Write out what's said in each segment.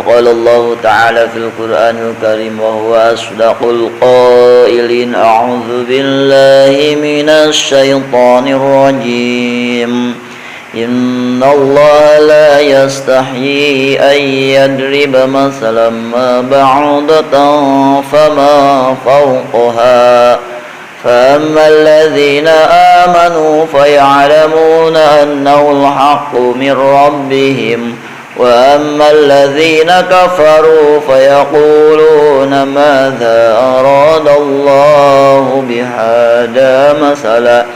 وقال الله تعالى في القرآن الكريم وهو أصدق القائلين أعوذ بالله من الشيطان الرجيم إن الله لا يستحيي أن يضرب مثلا ما بعوضة فما فوقها فأما الذين آمنوا فيعلمون أنه الحق من ربهم وأما الذين كفروا فيقولون ماذا أراد الله بهذا مثلا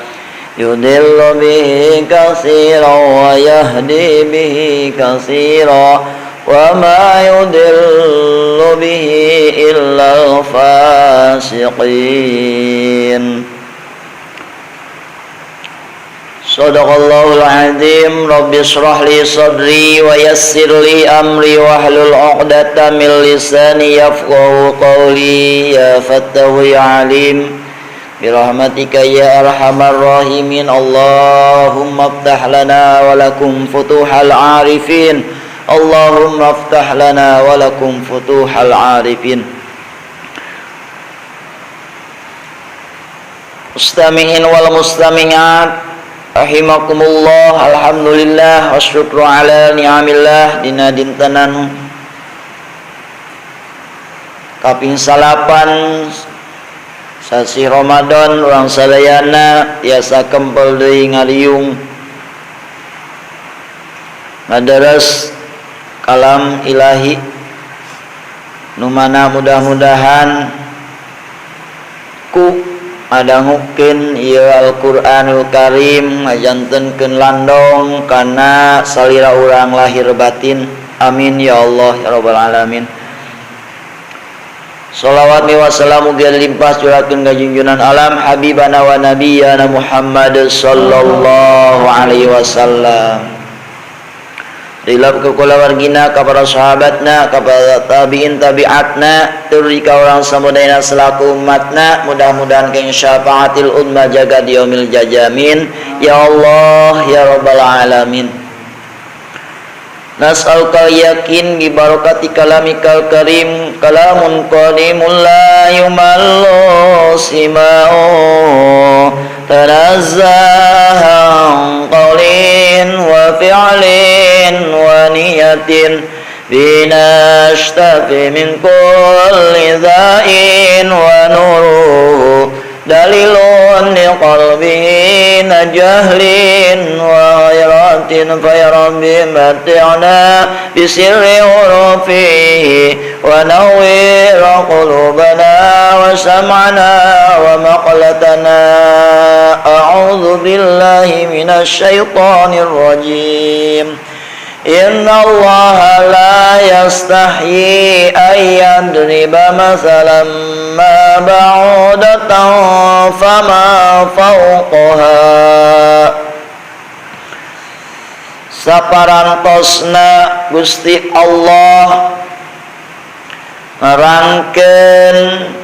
يضل به كثيرا ويهدي به كثيرا وما يضل به إلا الفاسقين. Sadaqallahul azim. Rabbi shrah li sadri wa yassir li amri wahlul 'uqdatam min lisani yafqahu qawli ya fattahu ya alim birahmatika ya arhamar rahimin. Allahumma aftah lana wa lakum futuhal arifin. Allahumma aftah lana wa lakum futuhal arifin. Mustami'in wal mustami'at rahimakumullah. Alhamdulillah wasyukru ala ni'amillah dina dintenan kaping salapan sasi Ramadan urang sadayana tiasa kempel deui ngaliung ngadares kalam ilahi nu mana mudah-mudahan ku adangukeun ieu Al-Qur'anul Karim ngajantenkeun landong kana salira urang lahir batin. Amin ya Allah ya rabbal alamin. Shalawat wa salamu biar limpah curahkeun ka junjungan alam habibana wa nabiyana Muhammad sallallahu alaihi wasallam. Rilap ke kulawargina, kepada sahabatna, kepada tabi'in tabi'atna, turi ka orang samudayna selaku umatna, mudah-mudahan ke syafaatil umma jaga di yaumil jajamin. Ya Allah ya rabbal alamin. Nas'aluka yakin bi barakati kalamikal karim, kalamun qadimul la yumallu sima'u tanazzahan qawlin wa fi'lin wa niyatin binashtafi min kulli dha'in wa nuruhu dalilun liqalbihi najahlin wa hayratin fayarabbi mati'na bisirri urufihi wa nawwir qulubana wa sam'ana wa maqlatana. A'udzu billahi minasy syaithanir rajim. Inna Allaha la yastahyi an yadriba masalan ma ba'udatan fama fawqaha. Saparantosna Gusti Allah ngarangkeun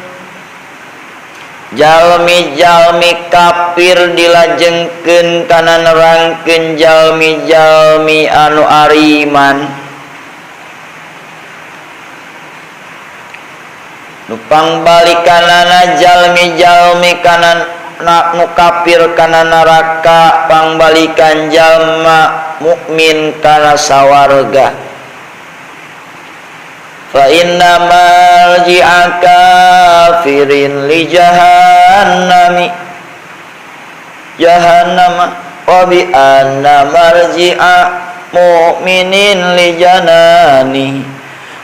jalmi-jalmi kafir dilajengkeun kana nerangkeun jalmi-jalmi anu ariman nu pangbalikanana jalmi-jalmi kana nu kafir kana neraka pangbalikan jalma mukmin kana sawarga. Fa inna marji'a kafirin li jahannami wa bi anna marji'a mu'minin li janani.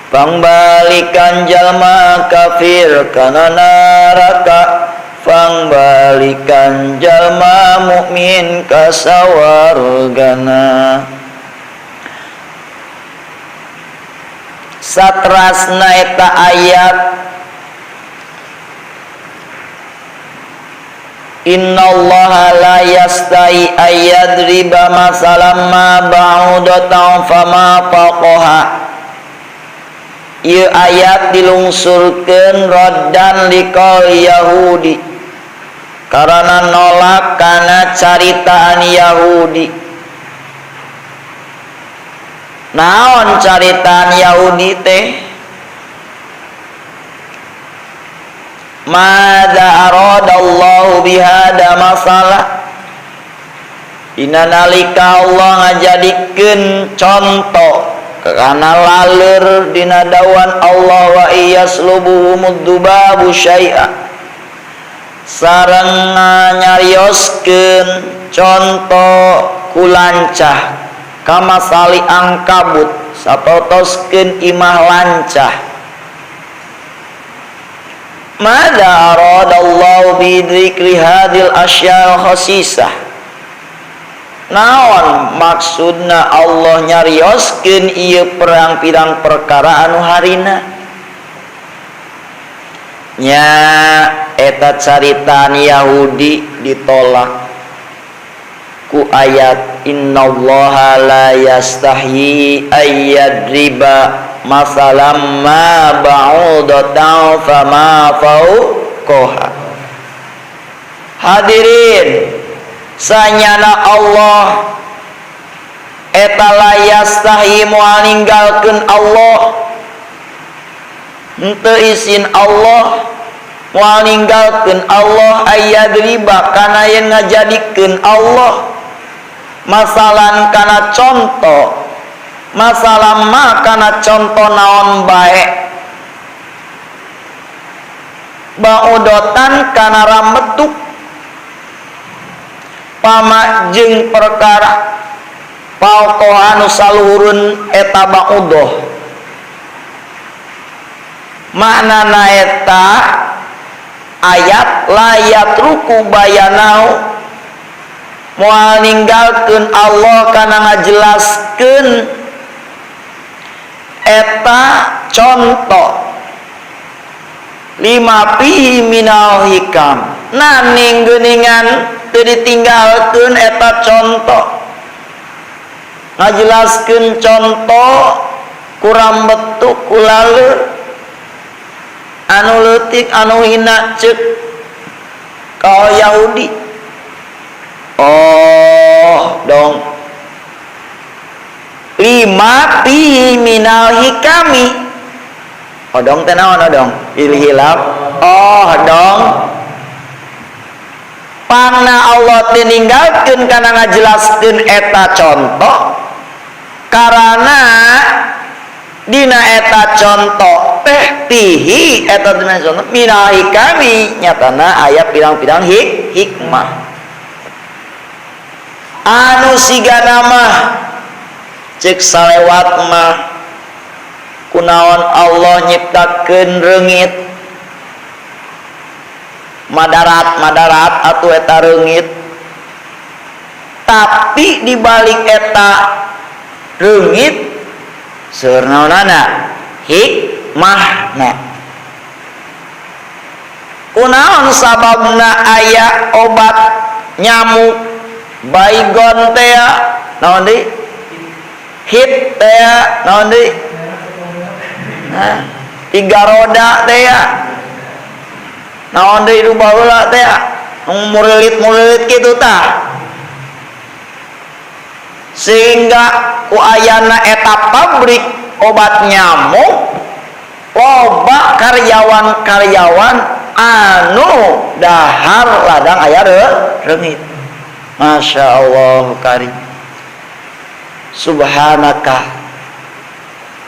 Pangbalikan jalma kafir kana neraka, pangbalikan jalma mukmin ka sawargana. Satrasna eta ayat innallaha la yastai ayyadriba masalam ma ba'udatan fama faqaha. Ieu ayat dilungsurkeun raddan liqal Yahudi karena nolak kana caritaan Yahudi. Naon caritaan Yahudi teh? Mada aradallahu bihada masalah. Dina nalika Allah ngajadikeun contoh karena laleur dina dawan Allah wa iyaslubuhumud dubabu syai'a sareng nyarioskeun contoh kulancah kama sali angkabut satotoskeun imah lancah. Mada aradallahu bi dzikri hadil asyal khasisah. Naon maksudna Allah nyarioskeun ieu perang-pirang perkara anu harina? Nya eta caritaan Yahudi ditolak ku ayat innallaha la yastahyi ayyadriba masalam ma ba'udatan fama fauqaha. Hadirin, sanyana Allah eta la yastahi moal ninggalkeun Allah, henteu izin Allah moal ninggalkeun Allah ayyadriba kana yen ngajadikeun Allah masalan kana contoh, masalah ma kana contoh naon bae, baudotan kana rametuk, pama jeung perkara paukoh anu saluhurun eta baudoh. Maknana eta ayat layat ruku bayanau moal ninggalkeun Allah kana ngajelaskeun eta contoh lima pihi minal hikam. Naning geuningan teu ditinggalkeun eta contoh, ngajelaskeun contoh kurang betuk kulaleur anu leutik anu hina ceuk ka Yahudi. Oh dong, lima pihi minal hikami. Odong teh naon odong? Ilhilaf. Oh dong, pangna Allah teh ninggalkeun kana ngajelaskeun eta contoh karana dina eta contoh teh pihi eta contoh minal hikami nyatana aya pirang-pirang hikmah anu sigana mah ceuk salewat mah kunaon Allah nyiptakeun reungit madarat atuh eta reungit, tapi dibalik eta reungit seueur naonana hikmahna. Kunaon sababna aya obat nyamuk baygon teh naon deui? Hit teh naon deui? Tiga roda teh naon deui nu baheula teh murilit kitu tah. Sehingga ku ayana eta pabrik obat nyamuk loba karyawan-karyawan anu dahar ladang aya reungit. Masya Allah karim. Subhanaka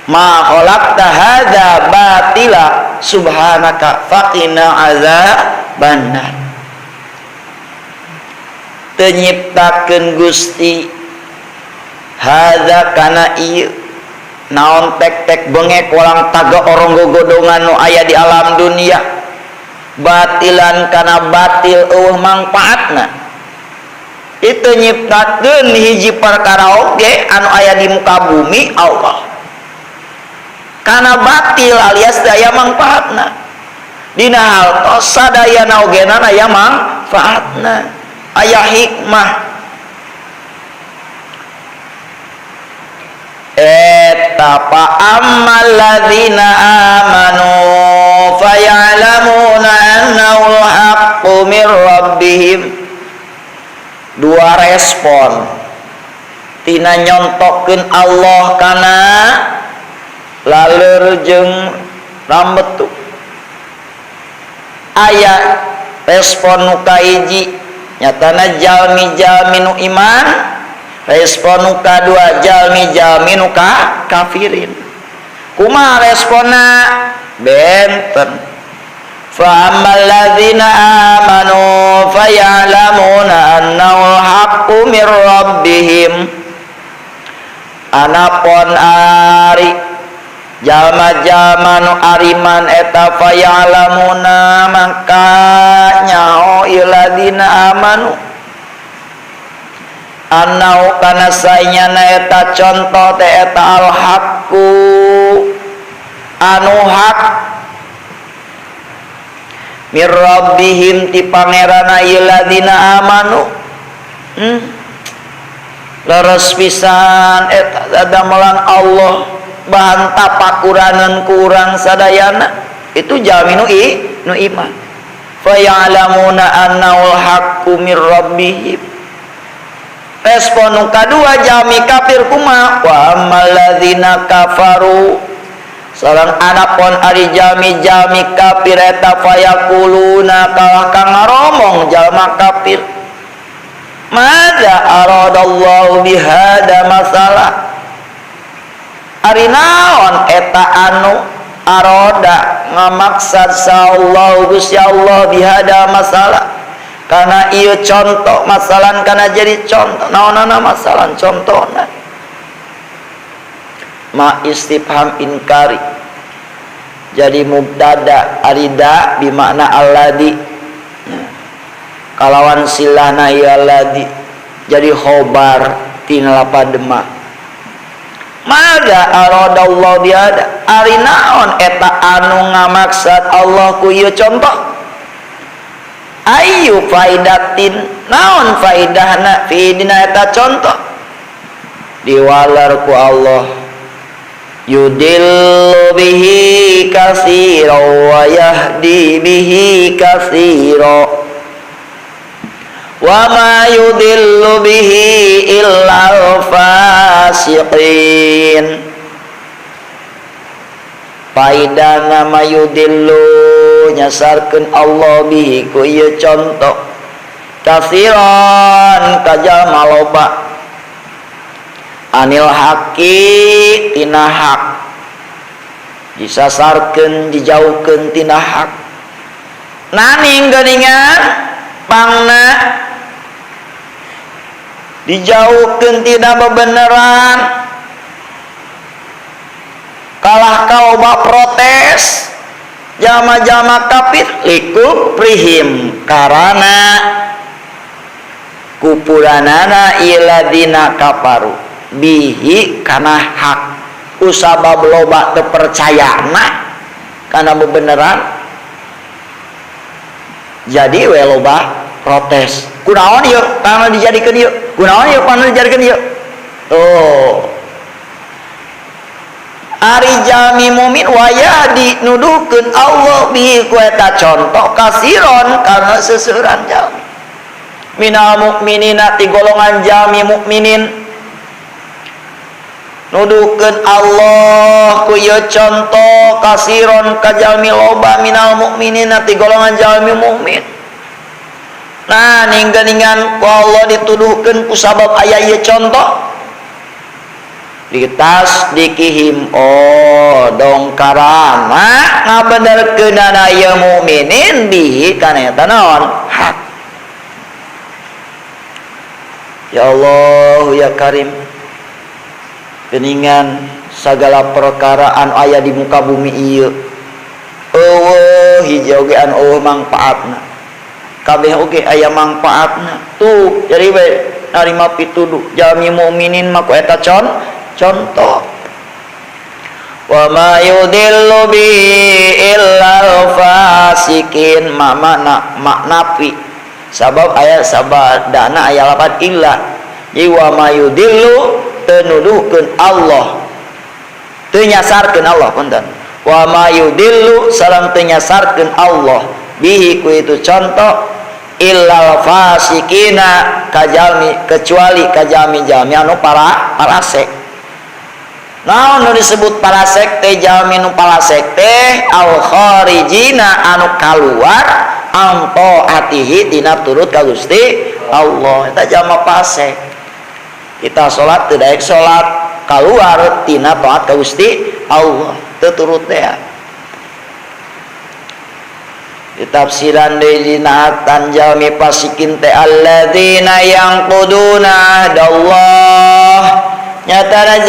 ma khalaqta hadza batila subhanaka faqina azabannar. Teu nyiptakeun Gusti hadza kana ieu naon tek-tek bengek walang taga orong gogodongan nu aya di alam dunia batilan kana batil eueuh mangpaatna. Itu nyiptakeun hiji perkara oge anu aya di muka bumi Allah kana batil alias daya mangpaatna. Dina hal tos sadayana ogenan aya mangfaatna, aya hikmah. Eta fa ammal ladzina amanu fayalamuna annahu al-haqqu min rabbihim. Dua respon. tina nyontokeun Allah kana laleur jeung rambetu. Aya respon nu kahiji nyatana jalmi-jalmi nu iman, respon nu kadua jalmi-jalmi nu kafirin. Kumaha responna? Benten. Fa ammal ladzina amanu fayalamuna annahu haqqu mir rabbihim. Anapun ari jalma-jalma nu ariman eta fayalamuna maka nyao iladina amanu annau kana saenyana eta contoh teh eta al haqqu anu hak mir rabbihim ti pangerana iladina amanu. Leres pisan eta damelan Allah bahan tapakuranan ku urang sadayana itu jalmi nu iman. Fa ya'lamuna annal haqqu mir rabbihim. Respon nu kadua jalmi kafir kumaha? Wa ammal ladzina kafaru sareng anapun ari jalmi-jalmi kafir eta fayaquluna kalah kang ngaromong jalma kafir. Mada aradallahu bihada masalah. Ari naon eta anu aroda ngamaksad sallallahu Gusti Allah bihada masalah kana ieu contoh masalan kana jadi contoh naonana masalan contohna ma istifham inkari jadi mubtada arida bimakna alladhi kalawan silahna ya alladhi jadi khobar tina lapad demak. Mada aradallahu biada ari naon eta anu ngamaksad Allah ku ieu contoh. Ayu faidatin naon faidahna fi dina eta contoh diwalar ku Allah yudillu bihi katsira wa yahdi bihi katsira wa ma yudillu bihi illa fasiqin. Faidana ma yudillu nyasarkeun Allah bihi ku ieu contoh katsiran kajalma loba anil haqi tina hak disasarkeun dijauhkeun tina hak naning geuningan pangna dijauhkeun tina bebeneran kalah kauba protes jama-jama kafir likub prihim karana kupuranana iladina kafaru bihi kana hak usabab loba teu percayana kana bebeneran jadi we loba protes kunaon ieu kana dijadikeun ieu kunaon ieu kana dijadikeun ieu tuh ari jalmi mumin wayadi nuduhkeun Allah bihi ku eta contoh kasiron kana seseueuran jalmi minal mukminina ti golongan jalmi mukminin nuduhkeun Allah ku ieu contoh kasiron ka jalmi loba minal mukminina ti golongan jalmi mukmin. Nah ning-geuningan ku Allah dituduhkeun ku sabab aya ieu contoh ditasdikihim dong karama ngabenerkeun ieu mukminin bihi kana eta naon hak. Ya Allah ya Karim geuningan sagala perkara anu aya di muka bumi ieu eueuh hiji oge anu eueuh mangpaatna kabeh oge aya mangpaatna tuh jadi we narima pituduh jalmi mukminin mah ku eta contoh wa ma yudillu bi illa fasikin makna fi sabab aya sabadana aya lapan illa jadi wa ma yudillu tenuduhkeun Allah teu nyasarkeun Allah punten wa ma yudillu sareng teu nyasarkeun Allah bihi ku itu contoh illal fasikina kajalmi kecuali kajalmi-jalmi anu parasek. Naon nu disebut parasek teh jalmi nu parasek teh al kharijina anu kaluar amto atihi tina turut ka Gusti Allah. Eta jalma fasik. Kita salat teu daek salat kaluar tina taat ka Gusti Allah teu turut teh. Di tafsiran deui dina jalmi fasikin teh alladzina yanquduna ahdallah nyatana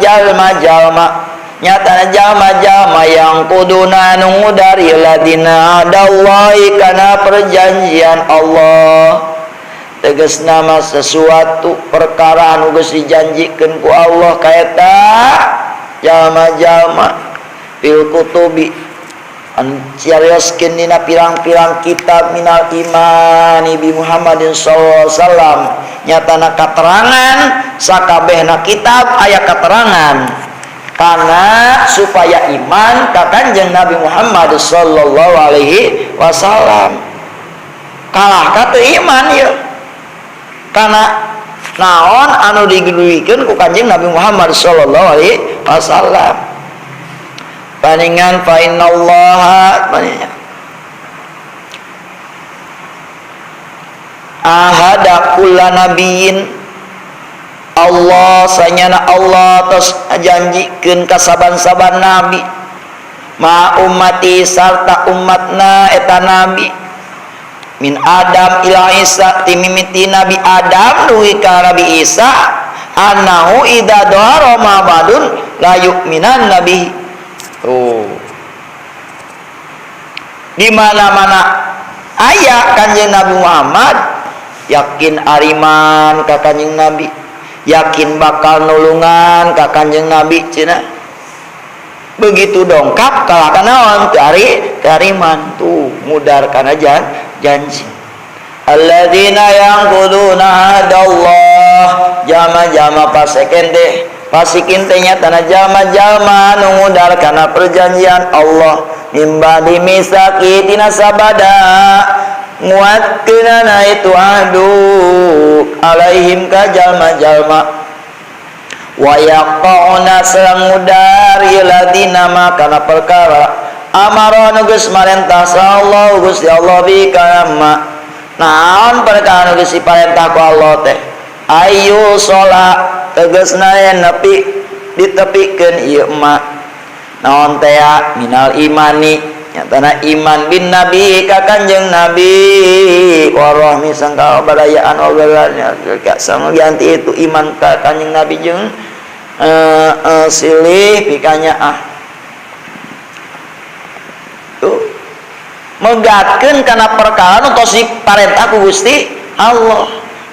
jalma-jalma nyatana jalma-jalma yang kuduna nungudari ladina adallahi kana perjanjian Allah tegasna mah sesuatu perkara anu geus dijanjikeun ku Allah kaeta jalma-jalma fil kutubi ciarioskeun dina pirang-pirang kitab minal imani bi Muhammadin sallallahu alaihi wasallam nyatana katerangan sakabehna kitab aya katerangan karena supaya iman ka Kanjeng Nabi Muhammad sallallahu alaihi wasallam kalah ka teu iman ieu kana naon anu digeduikeun ku Kanjeng Nabi Muhammad sallallahu alaihi wasallam paningan fa innallaha paningan ahada kulla nabiyyin Allah sanyana Allah tos janjikeun ka saban-saban nabi ma ummati sarta umatna eta nabi min Adam ila Isa timimiti nabi Adam nuhi ka nabi Isa annahu idza dara ma badun la yu'minan nabi. Di mana-mana aya Kanjeng Nabi Muhammad yakin ariman ka Kanjeng Nabi, yakin bakal nulungan ka Kanjeng Nabi cenah. Begitu dongkap kalah kanaon teu ariman tuh mudar kana janji. Alladzina yanquduna ahadallah jama-jama paseken deh fasikin teh nyatana jalma-jalma nu ngudar kana perjanjian Allah mimba dimisaki tina sabada nguatkeunana itu ahdu alaihim ka jalma-jalma wa yaqauna sareng ngudar ladina ma kana perkara amara nu geus marentah Allah Gusti Allah bi kana naon perkara nu geus diparentah ku Allah teh ayu sholat tegasna yen nepi ditepikeun ieu emak naon teh minal imani nyatana iman bin nabi ka Kanjeng Nabi warahmi sangka badayaan ogelannya ka samugianti itu iman ka Kanjeng Nabi jeung silih pikanya tuh megatkeun kana perkara nu tos diparentah ku Gusti Allah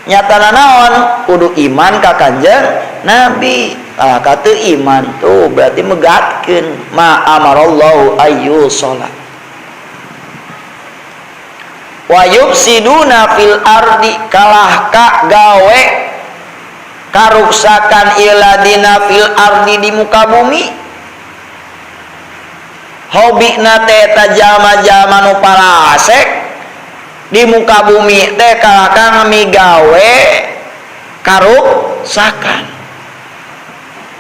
nyatana naon kudu iman ka Kanjeng Nabi kata iman tuh berarti megatkeun ma amarallahu ayyu sholat wa yufsiduna fil ardi kalah ka gawe karuksakan iladina fil ardi di muka bumi hobina teh eta jalma-jalma nu parasek di muka bumi teh kalahkan migawe karuksakan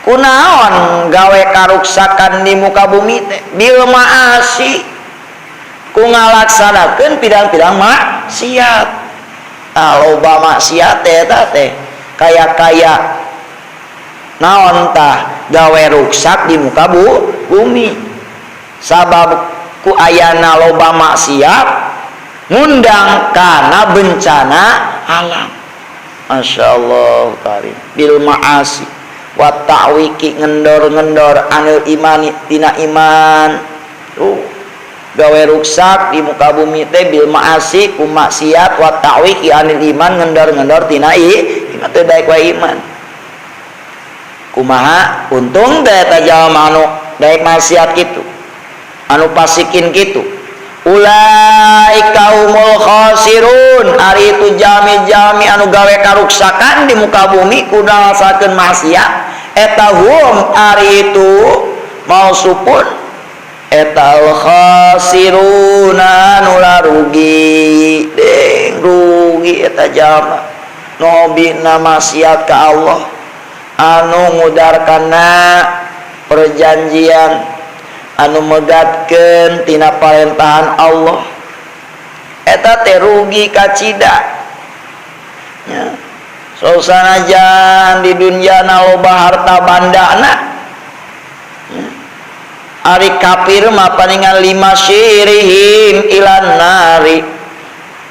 kunaon gawe karuksakan di muka bumi teh bil ma'asi ku ngalaksanakeun pidang-pidang maksiat loba maksiat teh eta teh kaya naon tah gawe ruksak di muka bumi sabab ku ayana loba maksiat ngundang kana bencana alam. Masya Allah karim bil ma'asi wa ta'wiki ngendor-ngendor anil imani tina iman gawe ruksak di muka bumi teh bil ma'asi ku maksiat wa ta'wiki anil iman ngendor-ngendor tina iman teh daek wae iman kumaha untung teh eta jalma anu daek maksiat kitu anu pasikin kitu ulaika humul khasirun ari itu jami-jami anu gawe karuksakan di muka bumi kudu ngalasakeun maksiat eta hum ari itu mausupun eta al khasiruna nula rugi deng rugi eta jalma nobi maksiat ka Allah anu ngudarkana perjanjian anu megatkeun tina parentahan Allah eta teh rugi kacida nya so sanajan di dunya loba harta bandana ari kafir mah palingan lima syirihim ilan nari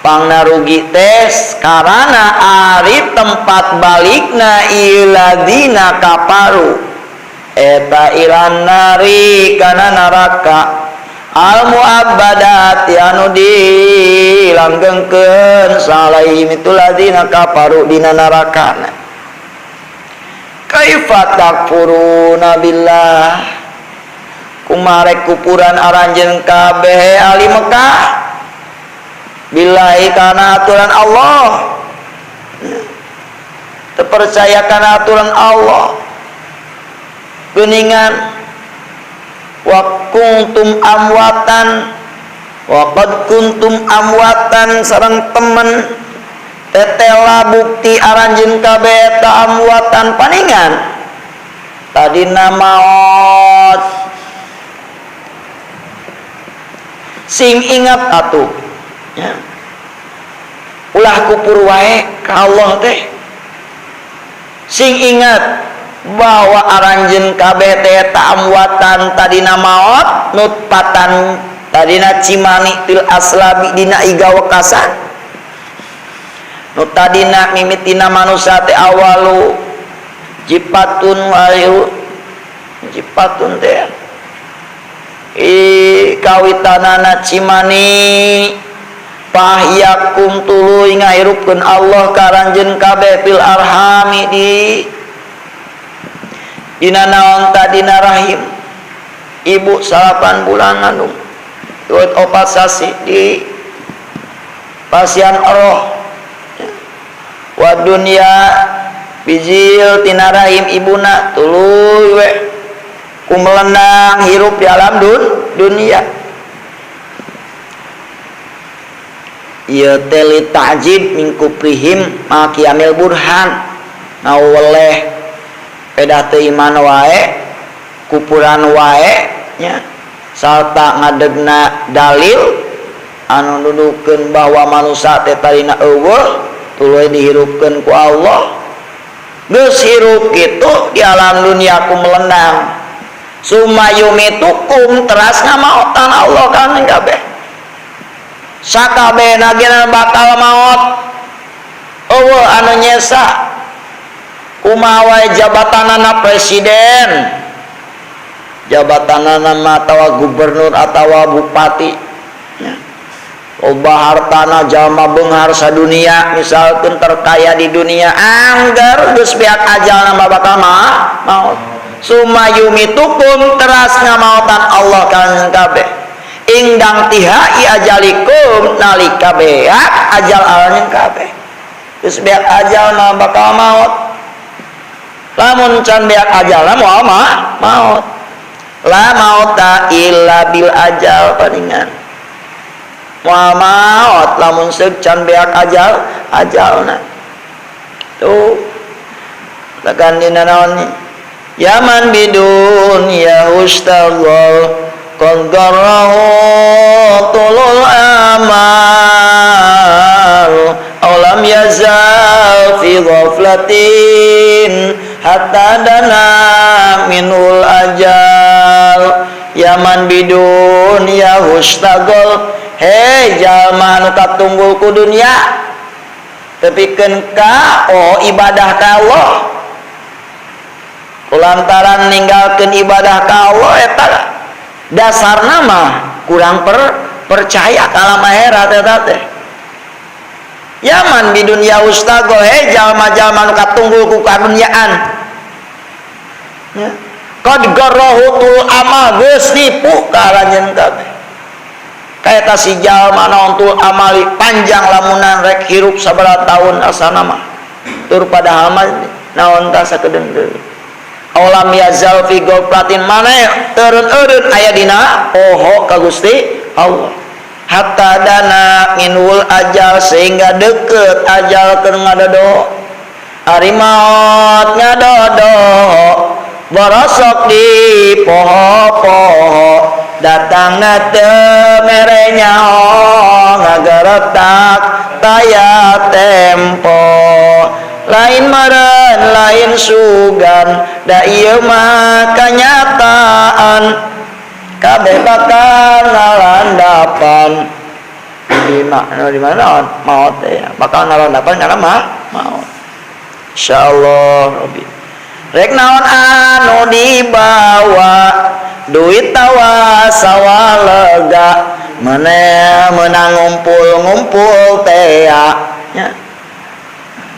pangna rugi tes karana ari tempat balikna iladina kafaru eta ilan nari kana neraka al muabbadat anu dilanggengkeun salaihim itu ladina kafaru dina narakana kaifa takfuruna billah kumarek kupuran aranjeun kabeh ahli Mekah billahi kana aturan Allah terpercaya kana aturan Allah geuningan wa kuntum amwatan wa qad kuntum amwatan sareng temen tetela bukti aranjeun kabeh ta amwatan paningan tadina maot sing ingat atuh ya. Ulah kupur wae ka Allah teh sing ingat bahwa aranjeun kabeh teh ta amwatan tadina maot nutpatan tadina cimani til aslabi dina iga wekasan nu tadina mimitina manusia teh awalu jipatun wayu jipatun teh kawitanana cimani pahyakum tuluy ngahirupkeun Allah karanjeun kabeh fil arhami dina naon tadina rahim ibu 8 bulan ngandung duit 4 sasi di pasien roh wa dunya bijil tina rahim ibuna tuluy we kumelenang hirup di alam dunia ieu teh li ta'jib min kuprihim makiamil burhan naweleh pedah teu iman wae kupuran wae nya sarta ngadegna dalil anu nuduhkeun bahwa manusia teh tarina eueuh tuluy dihirupkeun ku Allah geus hirup kitu di alam dunia kumelenang sumayumitukum teras ngamaotan Allah kan kabeh sakabehna geuna bakal maot eueuh anu nyesa kumaha wae jabatanana presiden jabatanana atawa gubernur atawa bupati ya. Loba hartana jalma beunghar sadunia misalkeun terkaya di dunia anggar geus beak ajalna bakal maot sumayumitukum teras ngamaotan Allah kan kabeh ingdang tihai ajalikum nalika beak ajal aranjeun kabeh geus beak ajalna bakal maot lamun can beak ajalna moal maot la mauta illa bil ajal paningan moal maot lamun seuk can beak ajalna tuh tekan dina naon yaman bidun ya ustaghfar qadarahu tulul amal alam yazal fi ghaflatin hatta dana minul ajal yaman bidun ya ustaghfar hei jalma anu katunggul ku dunya tepikeun ka ibadah ka Allah kulantaran ninggalkeun ibadah ka Allah eta dasarna mah kurang percaya ka alam akhirat eta teh yaman bidunya ustago jalma-jalma nu katunggul ku kadunyaan ya qad garrahutul amal geus nipu ka aranjeun kabeh kaeta si jalma naon tul amali panjang lamunan rek hirup sabaraha taun asana mah tur padahal mah naon ta sakedeung deui Aulam yazal fi ghaflatin maneh teureun-eureun aya dina poho ka Gusti Allah. Hatta dana minul ajal sehingga deket ajal keur ngadodo. Ari maot ngadodo borosok di poho-poho datangna teu mere nyaho ngageretak taya tempo. Lain meureun lain sugan da ieu mah kanyataan kabeh bakal ngalandapan di mana maut ya bakal ngalandapan karena maut insyaallah Rabbi. Rek naon anu dibawa duit tawa sawalega menang ngumpul teh nya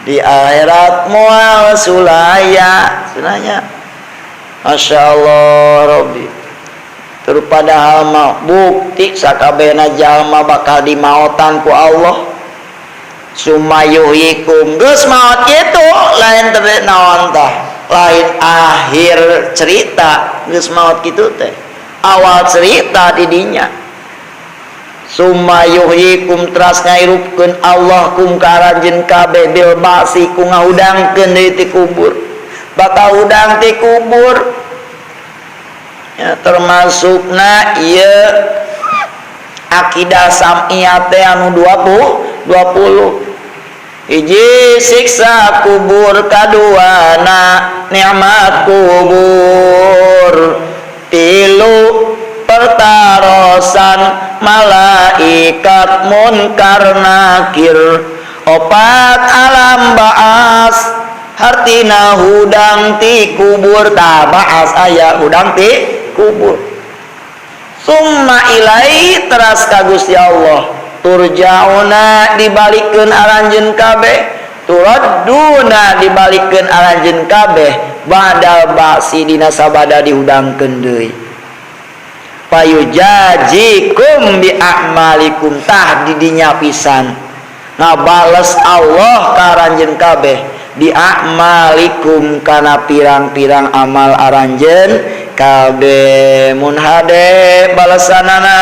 di akhirat moal sulaya sunanya Masya Allah Rabbi. Terus padahal mah bukti sakabehna jalma bakal dimaotan ku Allah. Sumayuhikum geus maot kitu lain teh naon tah lain akhir cerita geus maot kitu teh awal cerita di dinya. Sumayuhikum teras ngairupkeun Allah kum karanjeun kabeh bil basi ku ngahudangkeun deui ti kubur bakal udang ti kubur ya termasukna ieu akidah sam'iyah teh anu 20 hiji siksa kubur kaduana nikmat kubur tilu pertarosan malaikat munkar nakir opat alam baas hartina hudang ti kubur tabaas aya hudang ti kubur summa ilai teras ka Gusti Allah turjauna dibalikeun aranjeun kabeh turadduna dibalikeun aranjeun kabeh badal ba'si dina sabada dihudangkeun deui payujajikum bi a'malikum tah didinya pisan ngabales Allah ka aranjeun kabeh bi a'malikum kana pirang-pirang amal aranjeun kabeh mun hade balesanana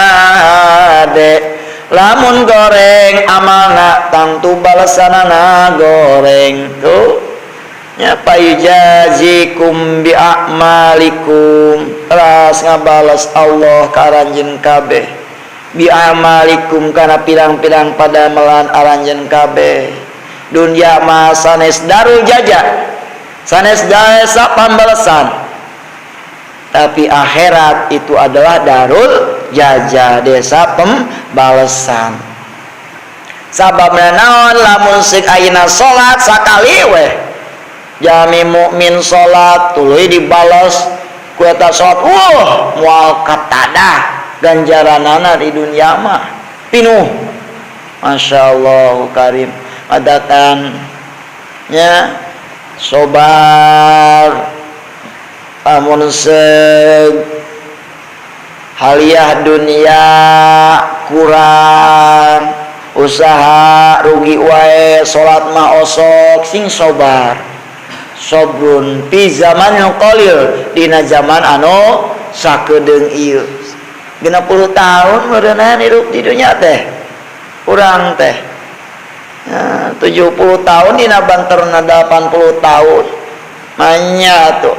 hade lamun goreng amalna tangtu balesanana goreng tuh nya payujazikum bi a'malikum ras ngabales Allah karanjeun kabeh bi a'malikum kana pirang-pirang padamelan aranjeun kabeh dunya mah sanes darul jaza sanes jasa pambalesan tapi akhirat itu adalah darul jaza desa pembalesan sababna naon lamun seuk ayeuna salat sakali we jami mukmin salat tuluy dibales ku eta salat moal katadah ganjaranana di dunya mah pinuh masyaallah karim adatan nya sobar amun seug haliah dunia kurang usaha rugi wae salat mah osok sing sobar sobrun fi zamanil qalil dina zaman anu sakedeung ieu 60 tahun meureunna hirup di dunya teh urang teh 70 tahun dina banterna 80 tahun manya tuh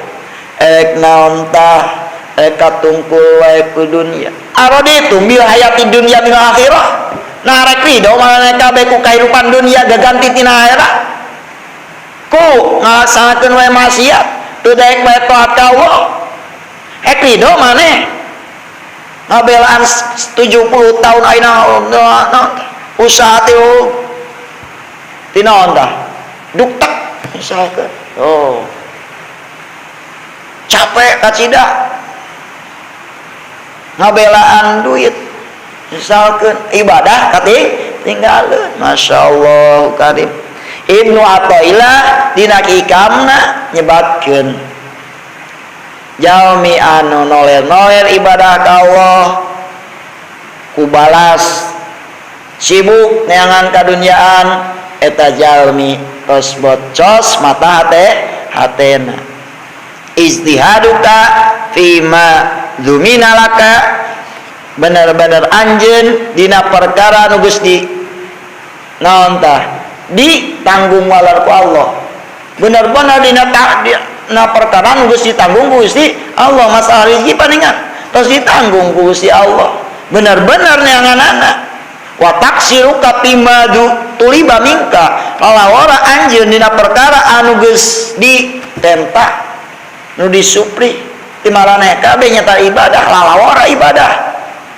ek naon tah ek katungkul wae ku dunya araditu bil hayati dunya bil akhirah nah rek ridho maneh kabeh ku kahirupan dunia gaganti tina akhirat ku ngasanakeun wae maksiat teu daek bae taat ka Allah ek ridho maneh ngabelaan 70 tahun ayeuna usaha teh tina naon tah duktek misalkan capek kacida ngabelaan duit misalkan ibadah tinggalin Masya Allah karim Ibnu Athaillah dina hikamna nyebabkeun jalmi anu noler-noler ibadah ka Allah kubalas sibuk neangan kadunyaan eta jalmi tos bocos mata hatena ijtihaduka fima duminalaka bener-bener anjeun dina perkara nu geus di naon tah ditanggung walar ku Allah bener-bener dina perkara nu geus ditanggung ku Gusti Allah masalah rezeki paningan tos ditanggung ku Gusti Allah bener-bener neanganana wa taksiruka pimadu tuliba mingka lalawara anjeun dina perkara anu geus ditenta nu disupri ti maraneh kabeh nyata ibadah lalawara ibadah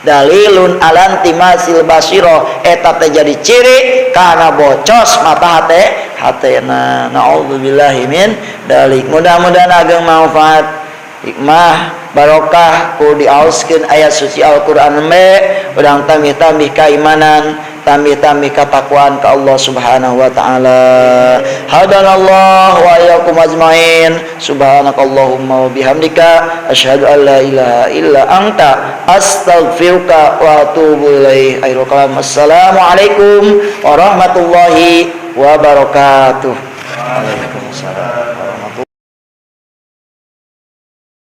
dalilun alanti masil basiro eta teh jadi ciri kana bocos mata hatena naudzubillahi min dalik mudah-mudahan ageng manfaat hikmah barokah ku diaoskeun ayat suci Al-Qur'an me urang tambih-tambih keimanan tambih-tambih ketakwaan ka Allah Subhanahu wa taala hadanallahu wa iyyakum ajmain subhanakallahumma wa bihamdika asyhadu an la ilaha illa anta astaghfiruka wa atubu ilaik akhirul kalam assalamu alaikum warahmatullahi wabarakatuh. Waalaikumsalam.